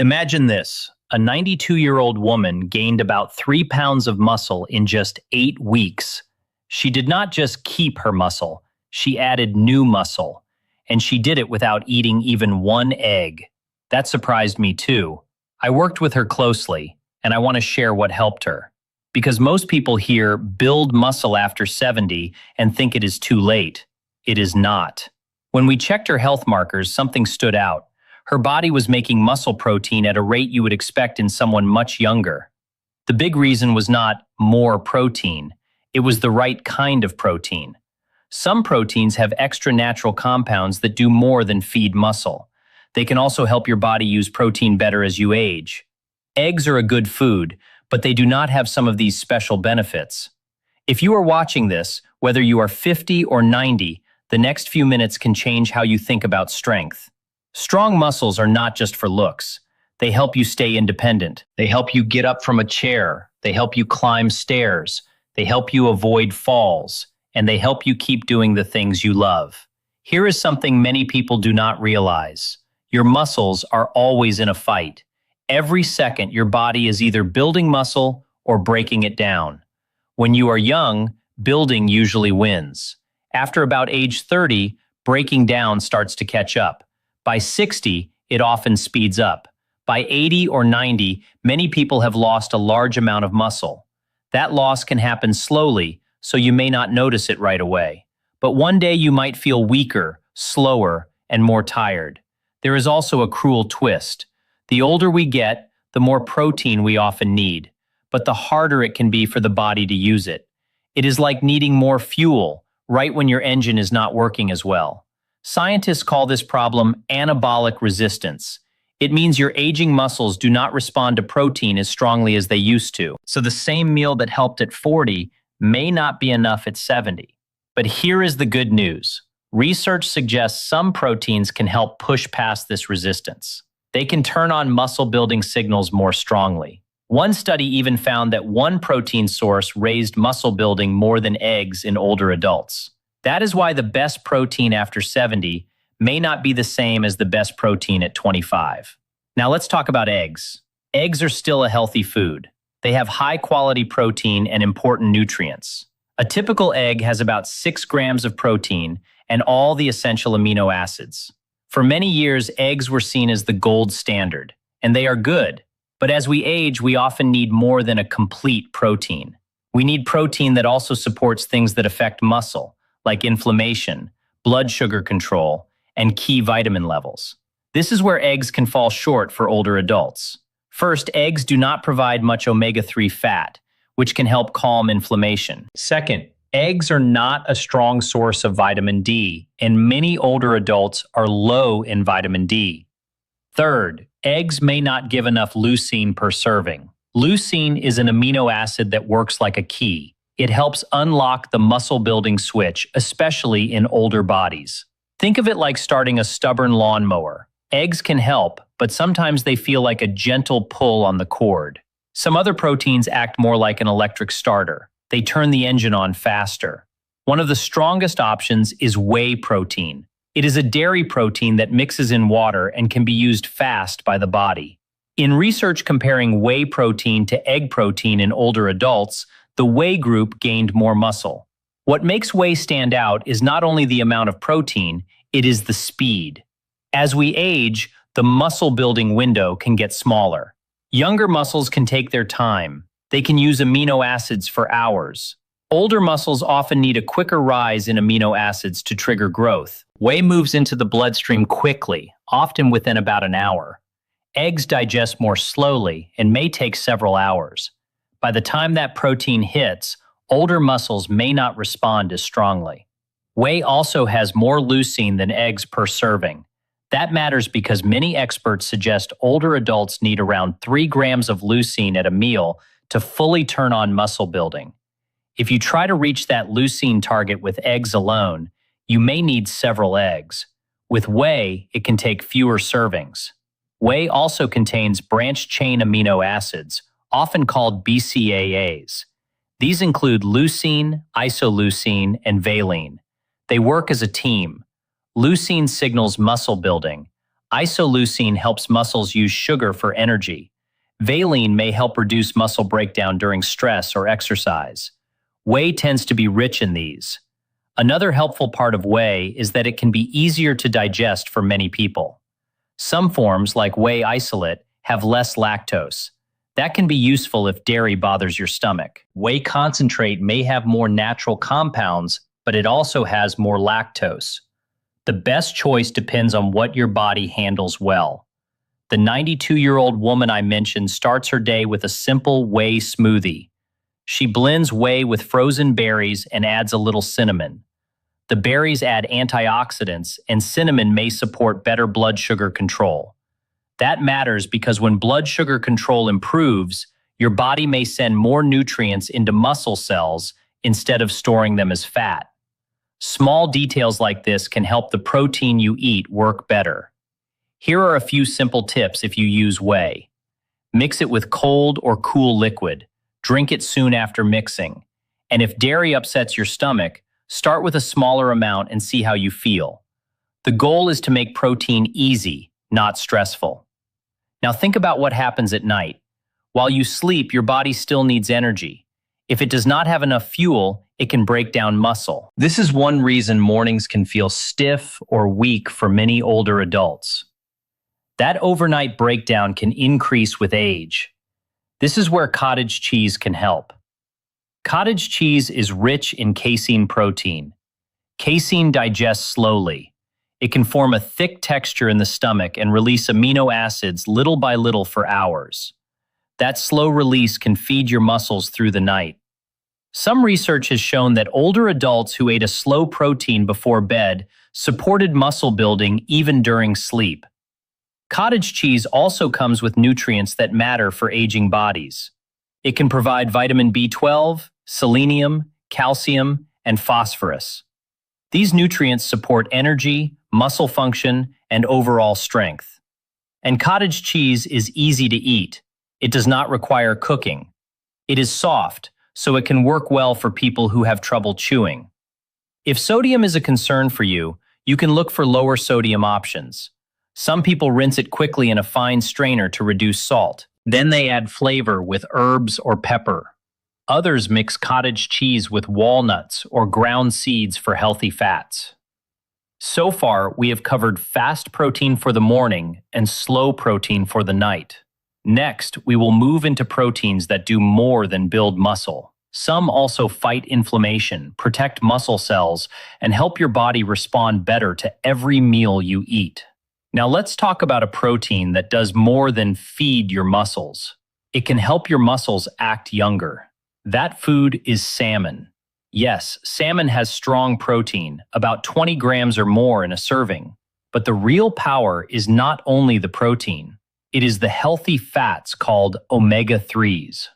Imagine this. A 92-year-old woman gained about 3 pounds of muscle in just 8 weeks. She did not just keep her muscle, she added new muscle. And she did it without eating even one egg. That surprised me too. I worked with her closely, and I want to share what helped her. Because most people hear build muscle after 70 and think it is too late. It is not. When we checked her health markers, something stood out. Her body was making muscle protein at a rate you would expect in someone much younger. The big reason was not more protein. It was the right kind of protein. Some proteins have extra natural compounds that do more than feed muscle. They can also help your body use protein better as you age. Eggs are a good food, but they do not have some of these special benefits. If you are watching this, whether you are 50 or 90, the next few minutes can change how you think about strength. Strong muscles are not just for looks. They help you stay independent. They help you get up from a chair. They help you climb stairs. They help you avoid falls. And they help you keep doing the things you love. Here is something many people do not realize. Your muscles are always in a fight. Every second, your body is either building muscle or breaking it down. When you are young, building usually wins. After about age 30, breaking down starts to catch up. By 60, it often speeds up. By 80 or 90, many people have lost a large amount of muscle. That loss can happen slowly, so you may not notice it right away. But one day you might feel weaker, slower, and more tired. There is also a cruel twist. The older we get, the more protein we often need, but the harder it can be for the body to use it. It is like needing more fuel right when your engine is not working as well. Scientists call this problem anabolic resistance. It means your aging muscles do not respond to protein as strongly as they used to. So the same meal that helped at 40 may not be enough at 70. But here is the good news. Research suggests some proteins can help push past this resistance. They can turn on muscle-building signals more strongly. One study even found that one protein source raised muscle building more than eggs in older adults. That is why the best protein after 70 may not be the same as the best protein at 25. Now let's talk about eggs. Eggs are still a healthy food. They have high-quality protein and important nutrients. A typical egg has about 6 grams of protein and all the essential amino acids. For many years, eggs were seen as the gold standard, and they are good. But as we age, we often need more than a complete protein. We need protein that also supports things that affect muscle, like inflammation, blood sugar control, and key vitamin levels. This is where eggs can fall short for older adults. First, eggs do not provide much omega-3 fat, which can help calm inflammation. Second, eggs are not a strong source of vitamin D, and many older adults are low in vitamin D. Third, eggs may not give enough leucine per serving. Leucine is an amino acid that works like a key. It helps unlock the muscle-building switch, especially in older bodies. Think of it like starting a stubborn lawnmower. Eggs can help, but sometimes they feel like a gentle pull on the cord. Some other proteins act more like an electric starter. They turn the engine on faster. One of the strongest options is whey protein. It is a dairy protein that mixes in water and can be used fast by the body. In research comparing whey protein to egg protein in older adults, the whey group gained more muscle. What makes whey stand out is not only the amount of protein, it is the speed. As we age, the muscle-building window can get smaller. Younger muscles can take their time. They can use amino acids for hours. Older muscles often need a quicker rise in amino acids to trigger growth. Whey moves into the bloodstream quickly, often within about an hour. Eggs digest more slowly and may take several hours. By the time that protein hits, older muscles may not respond as strongly. Whey also has more leucine than eggs per serving. That matters because many experts suggest older adults need around 3 grams of leucine at a meal to fully turn on muscle building. If you try to reach that leucine target with eggs alone, you may need several eggs. With whey, it can take fewer servings. Whey also contains branched-chain amino acids, often called BCAAs. These include leucine, isoleucine, and valine. They work as a team. Leucine signals muscle building. Isoleucine helps muscles use sugar for energy. Valine may help reduce muscle breakdown during stress or exercise. Whey tends to be rich in these. Another helpful part of whey is that it can be easier to digest for many people. Some forms, like whey isolate, have less lactose. That can be useful if dairy bothers your stomach. Whey concentrate may have more natural compounds, but it also has more lactose. The best choice depends on what your body handles well. The 92-year-old woman I mentioned starts her day with a simple whey smoothie. She blends whey with frozen berries and adds a little cinnamon. The berries add antioxidants, and cinnamon may support better blood sugar control. That matters because when blood sugar control improves, your body may send more nutrients into muscle cells instead of storing them as fat. Small details like this can help the protein you eat work better. Here are a few simple tips if you use whey. Mix it with cold or cool liquid. Drink it soon after mixing. And if dairy upsets your stomach, start with a smaller amount and see how you feel. The goal is to make protein easy, not stressful. Now think about what happens at night. While you sleep, your body still needs energy. If it does not have enough fuel, it can break down muscle. This is one reason mornings can feel stiff or weak for many older adults. That overnight breakdown can increase with age. This is where cottage cheese can help. Cottage cheese is rich in casein protein. Casein digests slowly. It can form a thick texture in the stomach and release amino acids little by little for hours. That slow release can feed your muscles through the night. Some research has shown that older adults who ate a slow protein before bed supported muscle building even during sleep. Cottage cheese also comes with nutrients that matter for aging bodies. It can provide vitamin B12, selenium, calcium, and phosphorus. These nutrients support energy, muscle function, and overall strength. And cottage cheese is easy to eat. It does not require cooking. It is soft, so it can work well for people who have trouble chewing. If sodium is a concern for you, you can look for lower sodium options. Some people rinse it quickly in a fine strainer to reduce salt. Then they add flavor with herbs or pepper. Others mix cottage cheese with walnuts or ground seeds for healthy fats. So far, we have covered fast protein for the morning and slow protein for the night. Next, we will move into proteins that do more than build muscle. Some also fight inflammation, protect muscle cells, and help your body respond better to every meal you eat. Now let's talk about a protein that does more than feed your muscles. It can help your muscles act younger. That food is salmon. Yes, salmon has strong protein, about 20 grams or more in a serving. But the real power is not only the protein. It is the healthy fats called omega-3s.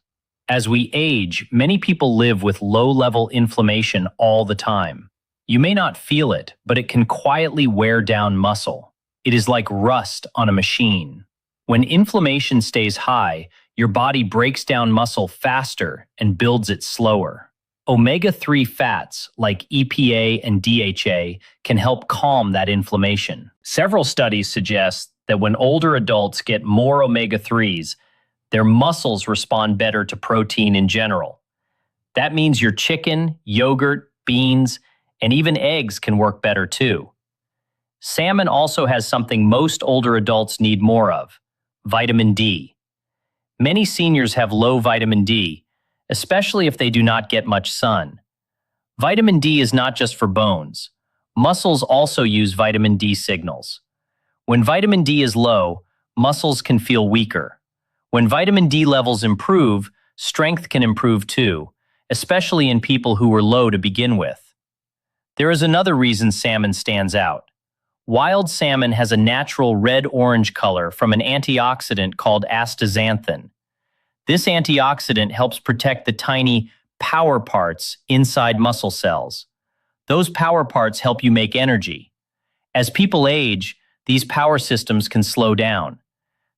As we age, many people live with low-level inflammation all the time. You may not feel it, but it can quietly wear down muscle. It is like rust on a machine. When inflammation stays high, your body breaks down muscle faster and builds it slower. Omega-3 fats like EPA and DHA can help calm that inflammation. Several studies suggest that when older adults get more omega-3s, their muscles respond better to protein in general. That means your chicken, yogurt, beans, and even eggs can work better too. Salmon also has something most older adults need more of: vitamin D. Many seniors have low vitamin D, especially if they do not get much sun. Vitamin D is not just for bones. Muscles also use vitamin D signals. When vitamin D is low, muscles can feel weaker. When vitamin D levels improve, strength can improve too, especially in people who were low to begin with. There is another reason salmon stands out. Wild salmon has a natural red-orange color from an antioxidant called astaxanthin. This antioxidant helps protect the tiny power parts inside muscle cells. Those power parts help you make energy. As people age, these power systems can slow down.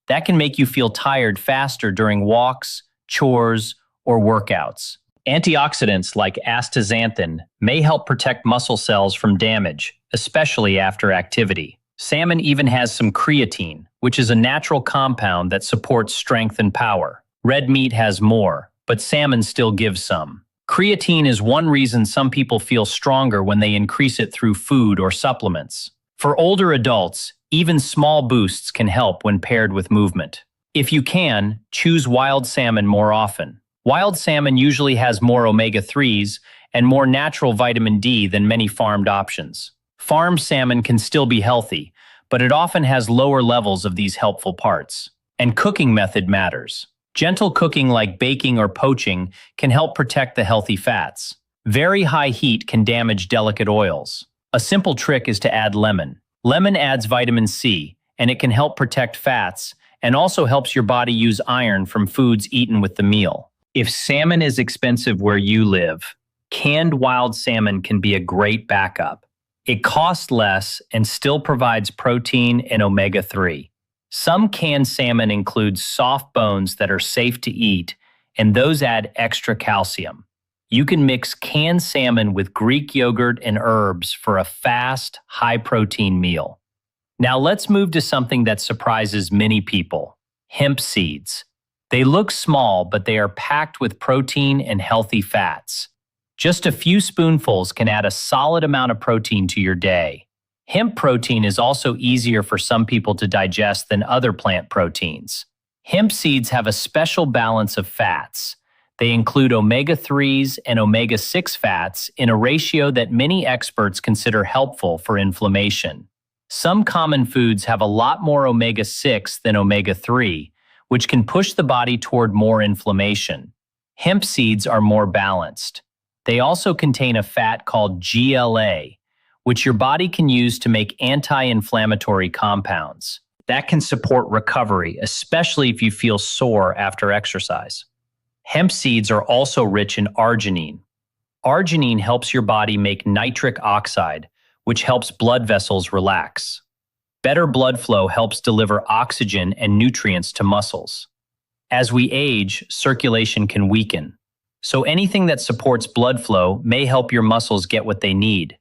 That can make you feel tired faster during walks, chores, or workouts. Antioxidants like astaxanthin may help protect muscle cells from damage, especially after activity. Salmon even has some creatine, which is a natural compound that supports strength and power. Red meat has more, but salmon still gives some. Creatine is one reason some people feel stronger when they increase it through food or supplements. For older adults, even small boosts can help when paired with movement. If you can, choose wild salmon more often. Wild salmon usually has more omega-3s and more natural vitamin D than many farmed options. Farmed salmon can still be healthy, but it often has lower levels of these helpful parts. And cooking method matters. Gentle cooking like baking or poaching can help protect the healthy fats. Very high heat can damage delicate oils. A simple trick is to add lemon. Lemon adds vitamin C, and it can help protect fats and also helps your body use iron from foods eaten with the meal. If salmon is expensive where you live, canned wild salmon can be a great backup. It costs less and still provides protein and omega-3. Some canned salmon include soft bones that are safe to eat, and those add extra calcium. You can mix canned salmon with Greek yogurt and herbs for a fast, high-protein meal. Now let's move to something that surprises many people: hemp seeds. They look small, but they are packed with protein and healthy fats. Just a few spoonfuls can add a solid amount of protein to your day. Hemp protein is also easier for some people to digest than other plant proteins. Hemp seeds have a special balance of fats. They include omega-3s and omega-6 fats in a ratio that many experts consider helpful for inflammation. Some common foods have a lot more omega-6 than omega-3, which can push the body toward more inflammation. Hemp seeds are more balanced. They also contain a fat called GLA, which your body can use to make anti-inflammatory compounds. That can support recovery, especially if you feel sore after exercise. Hemp seeds are also rich in arginine. Arginine helps your body make nitric oxide, which helps blood vessels relax. Better blood flow helps deliver oxygen and nutrients to muscles. As we age, circulation can weaken. So anything that supports blood flow may help your muscles get what they need.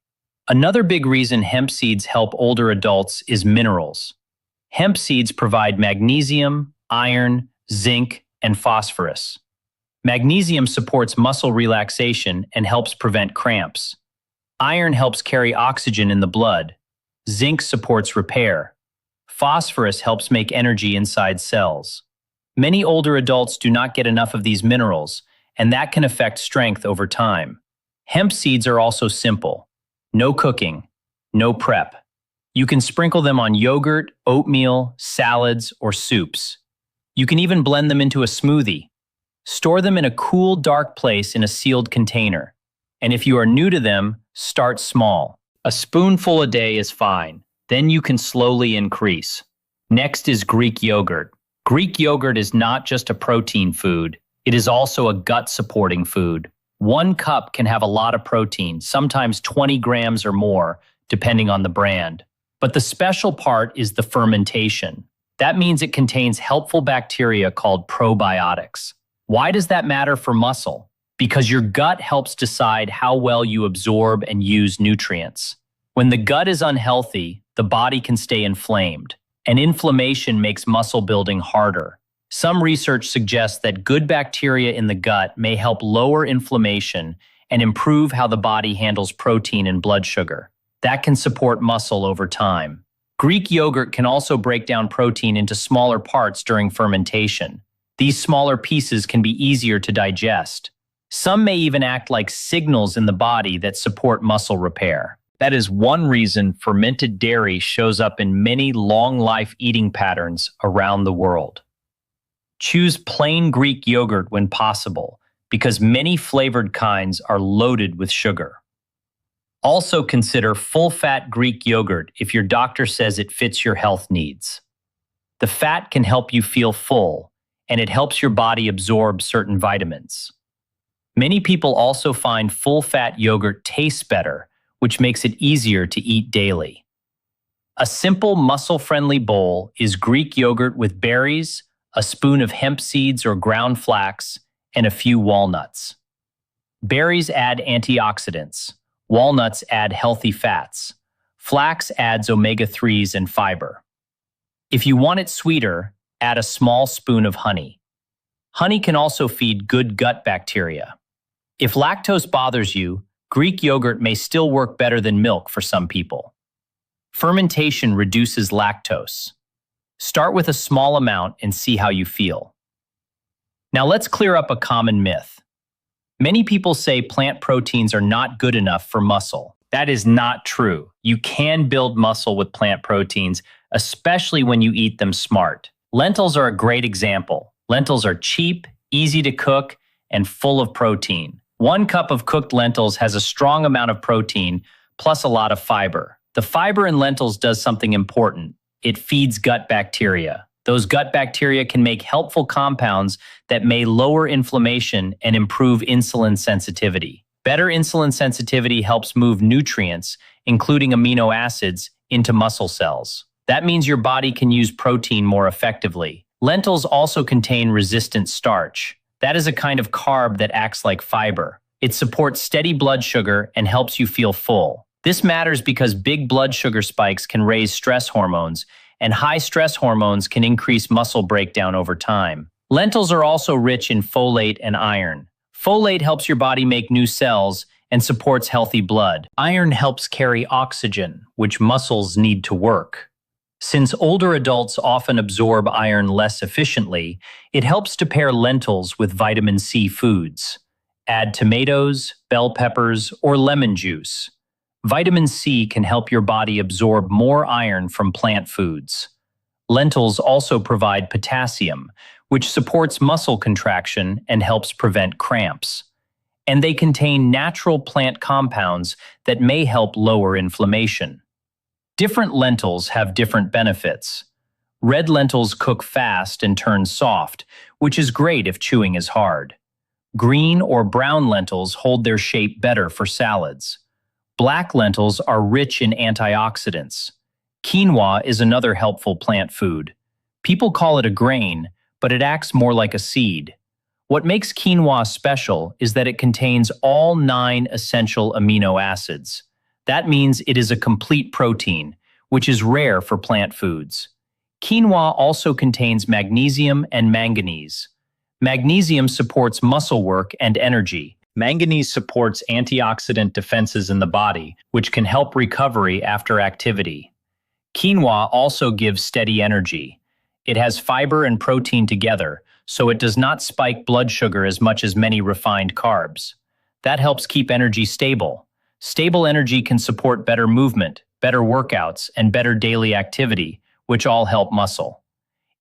Another big reason hemp seeds help older adults is minerals. Hemp seeds provide magnesium, iron, zinc, and phosphorus. Magnesium supports muscle relaxation and helps prevent cramps. Iron helps carry oxygen in the blood. Zinc supports repair. Phosphorus helps make energy inside cells. Many older adults do not get enough of these minerals, and that can affect strength over time. Hemp seeds are also simple. No cooking, no prep. You can sprinkle them on yogurt, oatmeal, salads, or soups. You can even blend them into a smoothie. Store them in a cool, dark place in a sealed container. And if you are new to them, start small. A spoonful a day is fine. Then you can slowly increase. Next is Greek yogurt. Greek yogurt is not just a protein food. It is also a gut-supporting food. 1 cup can have a lot of protein, sometimes 20 grams or more, depending on the brand. But the special part is the fermentation. That means it contains helpful bacteria called probiotics. Why does that matter for muscle? Because your gut helps decide how well you absorb and use nutrients. When the gut is unhealthy, the body can stay inflamed, and inflammation makes muscle building harder. Some research suggests that good bacteria in the gut may help lower inflammation and improve how the body handles protein and blood sugar. That can support muscle over time. Greek yogurt can also break down protein into smaller parts during fermentation. These smaller pieces can be easier to digest. Some may even act like signals in the body that support muscle repair. That is one reason fermented dairy shows up in many long-life eating patterns around the world. Choose plain Greek yogurt when possible, because many flavored kinds are loaded with sugar. Also consider full-fat Greek yogurt if your doctor says it fits your health needs. The fat can help you feel full, and it helps your body absorb certain vitamins. Many people also find full-fat yogurt tastes better, which makes it easier to eat daily. A simple, muscle-friendly bowl is Greek yogurt with berries, a spoon of hemp seeds or ground flax, and a few walnuts. Berries add antioxidants. Walnuts add healthy fats. Flax adds omega-3s and fiber. If you want it sweeter, add a small spoon of honey. Honey can also feed good gut bacteria. If lactose bothers you, Greek yogurt may still work better than milk for some people. Fermentation reduces lactose. Start with a small amount and see how you feel. Now let's clear up a common myth. Many people say plant proteins are not good enough for muscle. That is not true. You can build muscle with plant proteins, especially when you eat them smart. Lentils are a great example. Lentils are cheap, easy to cook, and full of protein. 1 cup of cooked lentils has a strong amount of protein, plus a lot of fiber. The fiber in lentils does something important. It feeds gut bacteria. Those gut bacteria can make helpful compounds that may lower inflammation and improve insulin sensitivity. Better insulin sensitivity helps move nutrients, including amino acids, into muscle cells. That means your body can use protein more effectively. Lentils also contain resistant starch. That is a kind of carb that acts like fiber. It supports steady blood sugar and helps you feel full. This matters because big blood sugar spikes can raise stress hormones, and high stress hormones can increase muscle breakdown over time. Lentils are also rich in folate and iron. Folate helps your body make new cells and supports healthy blood. Iron helps carry oxygen, which muscles need to work. Since older adults often absorb iron less efficiently, it helps to pair lentils with vitamin C foods. Add tomatoes, bell peppers, or lemon juice. Vitamin C can help your body absorb more iron from plant foods. Lentils also provide potassium, which supports muscle contraction and helps prevent cramps. And they contain natural plant compounds that may help lower inflammation. Different lentils have different benefits. Red lentils cook fast and turn soft, which is great if chewing is hard. Green or brown lentils hold their shape better for salads. Black lentils are rich in antioxidants. Quinoa is another helpful plant food. People call it a grain, but it acts more like a seed. What makes quinoa special is that it contains all 9 essential amino acids. That means it is a complete protein, which is rare for plant foods. Quinoa also contains magnesium and manganese. Magnesium supports muscle work and energy. Manganese supports antioxidant defenses in the body, which can help recovery after activity. Quinoa also gives steady energy. It has fiber and protein together, so it does not spike blood sugar as much as many refined carbs. That helps keep energy stable. Stable energy can support better movement, better workouts, and better daily activity, which all help muscle.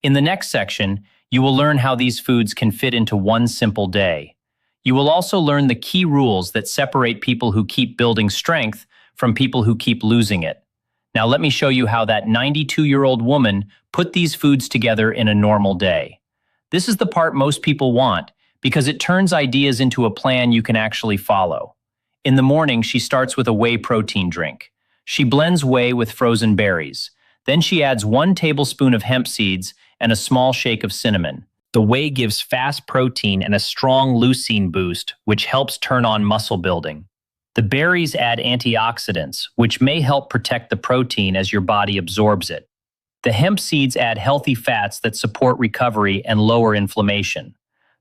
In the next section, you will learn how these foods can fit into one simple day. You will also learn the key rules that separate people who keep building strength from people who keep losing it. Now let me show you how that 92-year-old woman put these foods together in a normal day. This is the part most people want because it turns ideas into a plan you can actually follow. In the morning, she starts with a whey protein drink. She blends whey with frozen berries. Then she adds 1 tablespoon of hemp seeds and a small shake of cinnamon. The whey gives fast protein and a strong leucine boost, which helps turn on muscle building. The berries add antioxidants, which may help protect the protein as your body absorbs it. The hemp seeds add healthy fats that support recovery and lower inflammation.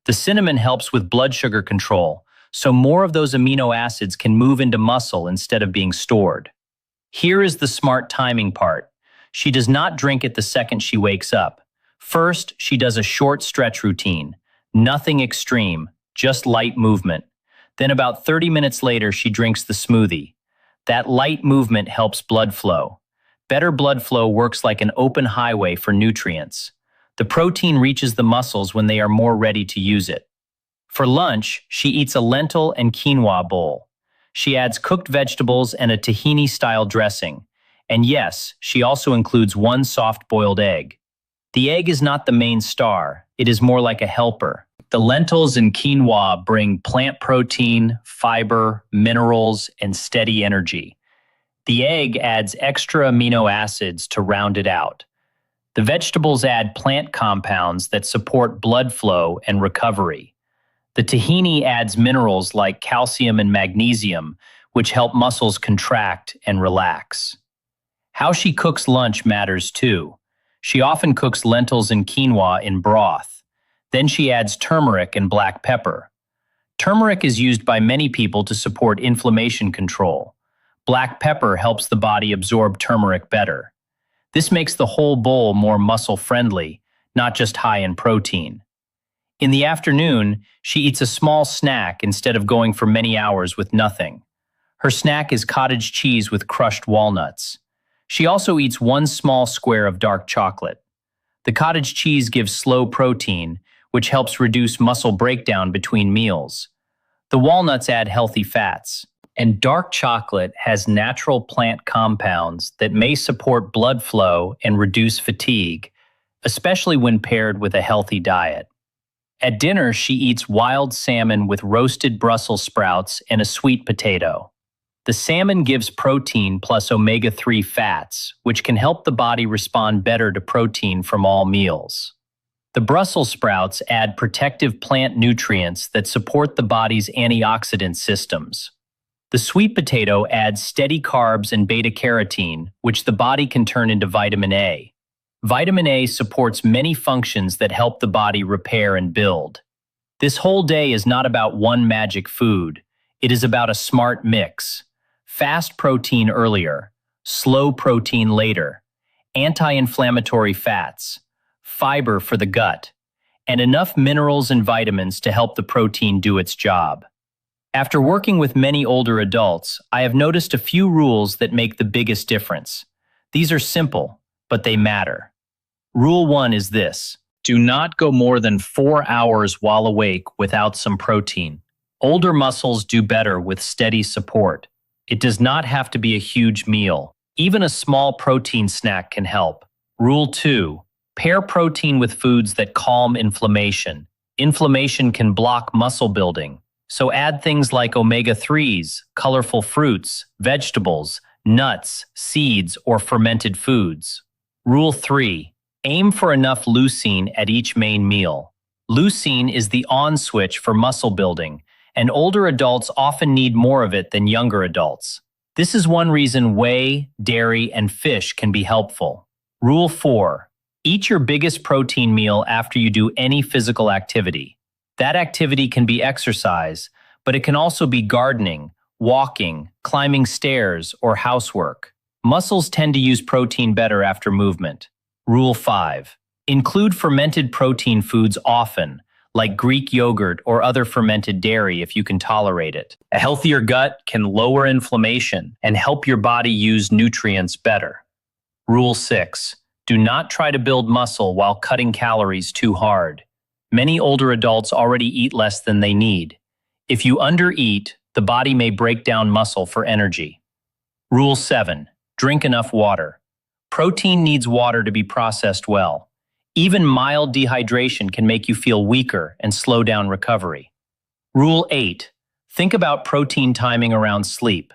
The cinnamon helps with blood sugar control, so more of those amino acids can move into muscle instead of being stored. Here is the smart timing part. She does not drink it the second she wakes up. First, she does a short stretch routine. Nothing extreme, just light movement. Then about 30 minutes later, she drinks the smoothie. That light movement helps blood flow. Better blood flow works like an open highway for nutrients. The protein reaches the muscles when they are more ready to use it. For lunch, she eats a lentil and quinoa bowl. She adds cooked vegetables and a tahini-style dressing. And yes, she also includes 1 soft-boiled egg. The egg is not the main star, it is more like a helper. The lentils and quinoa bring plant protein, fiber, minerals, and steady energy. The egg adds extra amino acids to round it out. The vegetables add plant compounds that support blood flow and recovery. The tahini adds minerals like calcium and magnesium, which help muscles contract and relax. How she cooks lunch matters too. She often cooks lentils and quinoa in broth. Then she adds turmeric and black pepper. Turmeric is used by many people to support inflammation control. Black pepper helps the body absorb turmeric better. This makes the whole bowl more muscle-friendly, not just high in protein. In the afternoon, she eats a small snack instead of going for many hours with nothing. Her snack is cottage cheese with crushed walnuts. She also eats one small square of dark chocolate. The cottage cheese gives slow protein, which helps reduce muscle breakdown between meals. The walnuts add healthy fats. And dark chocolate has natural plant compounds that may support blood flow and reduce fatigue, especially when paired with a healthy diet. At dinner, she eats wild salmon with roasted Brussels sprouts and a sweet potato. The salmon gives protein plus omega-3 fats, which can help the body respond better to protein from all meals. The Brussels sprouts add protective plant nutrients that support the body's antioxidant systems. The sweet potato adds steady carbs and beta-carotene, which the body can turn into vitamin A. Vitamin A supports many functions that help the body repair and build. This whole day is not about one magic food. It is about a smart mix. Fast protein earlier, slow protein later, anti-inflammatory fats, fiber for the gut, and enough minerals and vitamins to help the protein do its job. After working with many older adults, I have noticed a few rules that make the biggest difference. These are simple, but they matter. Rule 1 is this: do not go more than 4 hours while awake without some protein. Older muscles do better with steady support. It does not have to be a huge meal. Even a small protein snack can help. Rule 2: pair protein with foods that calm inflammation. Inflammation can block muscle building. So add things like omega-3s, colorful fruits, vegetables, nuts, seeds, or fermented foods. Rule 3: aim for enough leucine at each main meal. Leucine is the on switch for muscle building, and older adults often need more of it than younger adults. This is one reason whey, dairy, and fish can be helpful. Rule 4: eat your biggest protein meal after you do any physical activity. That activity can be exercise, but it can also be gardening, walking, climbing stairs, or housework. Muscles tend to use protein better after movement. Rule 5: include fermented protein foods often, like Greek yogurt or other fermented dairy if you can tolerate it. A healthier gut can lower inflammation and help your body use nutrients better. Rule 6: do not try to build muscle while cutting calories too hard. Many older adults already eat less than they need. If you undereat, the body may break down muscle for energy. Rule 7: drink enough water. Protein needs water to be processed well. Even mild dehydration can make you feel weaker and slow down recovery. Rule 8: think about protein timing around sleep.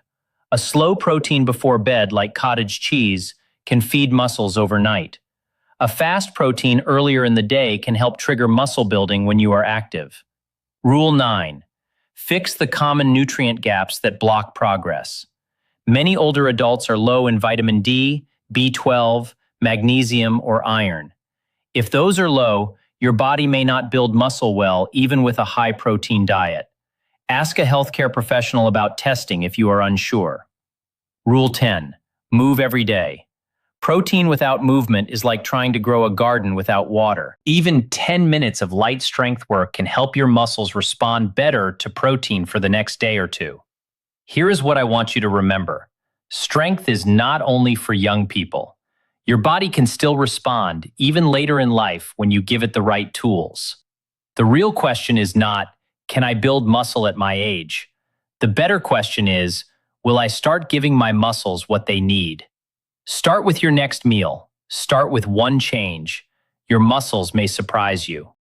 A slow protein before bed, like cottage cheese, can feed muscles overnight. A fast protein earlier in the day can help trigger muscle building when you are active. Rule 9: fix the common nutrient gaps that block progress. Many older adults are low in vitamin D, B12, magnesium, or iron. If those are low, your body may not build muscle well even with a high-protein diet. Ask a healthcare professional about testing if you are unsure. Rule 10: move every day. Protein without movement is like trying to grow a garden without water. Even 10 minutes of light strength work can help your muscles respond better to protein for the next day or two. Here is what I want you to remember. Strength is not only for young people. Your body can still respond, even later in life, when you give it the right tools. The real question is not, can I build muscle at my age? The better question is, will I start giving my muscles what they need? Start with your next meal. Start with one change. Your muscles may surprise you.